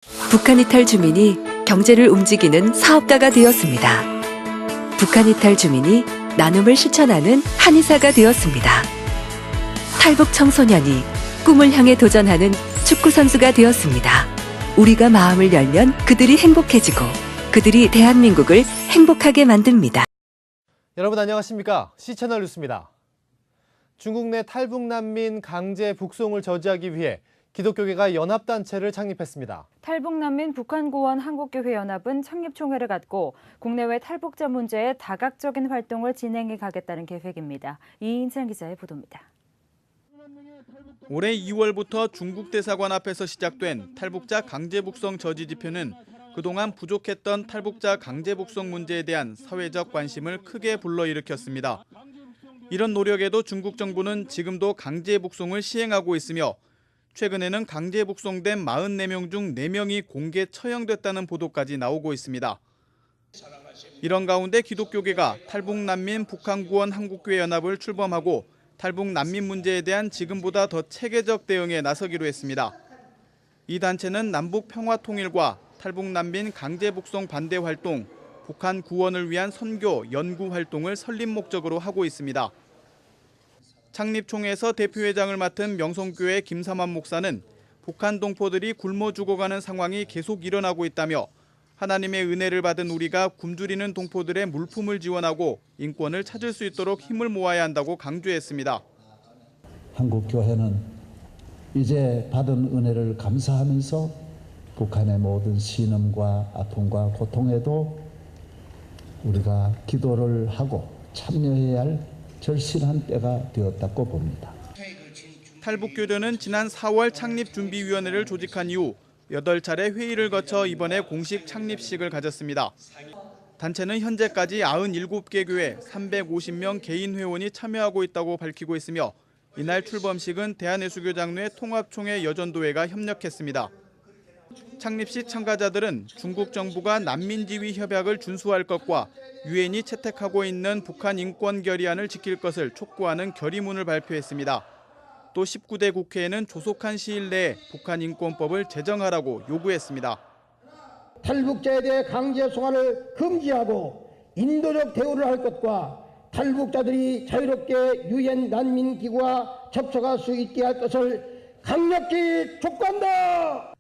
북한 이탈 주민이 경제를 움직이는 사업가가 되었습니다. 북한 이탈 주민이 나눔을 실천하는 한의사가 되었습니다. 탈북 청소년이 꿈을 향해 도전하는 축구 선수가 되었습니다. 우리가 마음을 열면 그들이 행복해지고 그들이 대한민국을 행복하게 만듭니다. 여러분 안녕하십니까? C채널 뉴스입니다. 중국 내 탈북 난민 강제 북송을 저지하기 위해 기독교계가 연합단체를 창립했습니다. 탈북 난민 북한구원 한국교회 연합은 창립총회를 갖고 국내외 탈북자 문제에 다각적인 활동을 진행해 가겠다는 계획입니다. 이인찬 기자의 보도입니다. 올해 2월부터 중국 대사관 앞에서 시작된 탈북자 강제 북송 저지 집회는 그동안 부족했던 탈북자 강제 북송 문제에 대한 사회적 관심을 크게 불러일으켰습니다. 이런 노력에도 중국 정부는 지금도 강제 북송을 시행하고 있으며 최근에는 강제 북송된 44명 중 4명이 공개 처형됐다는 보도까지 나오고 있습니다. 이런 가운데 기독교계가 탈북 난민 북한구원 한국교회 연합을 출범하고 탈북 난민 문제에 대한 지금보다 더 체계적 대응에 나서기로 했습니다. 이 단체는 남북 평화 통일과 탈북 난민 강제 북송 반대 활동, 북한 구원을 위한 선교, 연구 활동을 설립 목적으로 하고 있습니다. 창립총회에서 대표회장을 맡은 명성교회 김삼환 목사는 북한 동포들이 굶어 죽어가는 상황이 계속 일어나고 있다며 하나님의 은혜를 받은 우리가 굶주리는 동포들의 물품을 지원하고 인권을 찾을 수 있도록 힘을 모아야 한다고 강조했습니다. 한국교회는 이제 받은 은혜를 감사하면서 북한의 모든 신음과 아픔과 고통에도 우리가 기도를 하고 참여해야 할 절실한 때가 되었다고 봅니다. 탈북교련은 지난 4월 창립준비위원회를 조직한 이후 8차례 회의를 거쳐 이번에 공식 창립식을 가졌습니다. 단체는 현재까지 97개 교회 350명 개인 회원이 참여하고 있다고 밝히고 있으며 이날 출범식은 대한예수교장로회 통합총회 여전도회가 협력했습니다. 창립식 참가자들은 중국 정부가 난민지위 협약을 준수할 것과 유엔이 채택하고 있는 북한 인권 결의안을 지킬 것을 촉구하는 결의문을 발표했습니다. 또 19대 국회에는 조속한 시일 내에 북한 인권법을 제정하라고 요구했습니다. 탈북자에 대해 강제 송환을 금지하고 인도적 대우를 할 것과 탈북자들이 자유롭게 유엔 난민기구와 접촉할 수 있게 할 것을 강력히 촉구한다.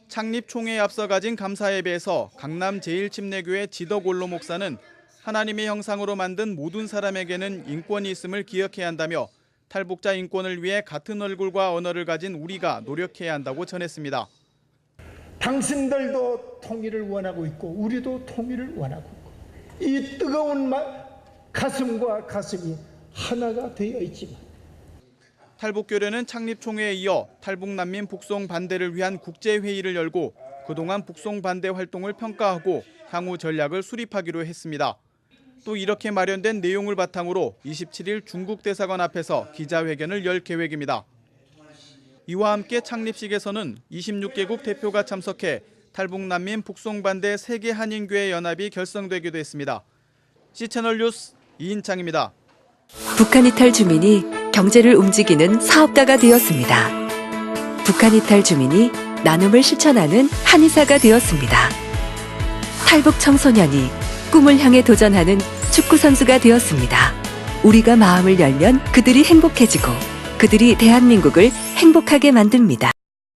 창립 총회에 앞서 가진 감사 예배에서 강남 제1침례교회 지덕올로 목사는 하나님의 형상으로 만든 모든 사람에게는 인권이 있음을 기억해야 한다며 탈북자 인권을 위해 같은 얼굴과 언어를 가진 우리가 노력해야 한다고 전했습니다. 당신들도 통일을 원하고 있고 우리도 통일을 원하고 있고 이 뜨거운 가슴과 가슴이 하나가 되어 있지만 탈북교련은 창립총회에 이어 탈북 난민 북송 반대를 위한 국제회의를 열고 그동안 북송 반대 활동을 평가하고 향후 전략을 수립하기로 했습니다. 또 이렇게 마련된 내용을 바탕으로 27일 중국 대사관 앞에서 기자회견을 열 계획입니다. 이와 함께 창립식에서는 26개국 대표가 참석해 탈북 난민 북송 반대 세계 한인교회 연합이 결성되기도 했습니다. C채널 뉴스 이인창입니다. 북한 이탈 주민이 경제를 움직이는 사업가가 되었습니다. 북한 이탈 주민이 나눔을 실천하는 한의사가 되었습니다. 탈북 청소년이 꿈을 향해 도전하는 축구 선수가 되었습니다. 우리가 마음을 열면 그들이 행복해지고 그들이 대한민국을 행복하게 만듭니다.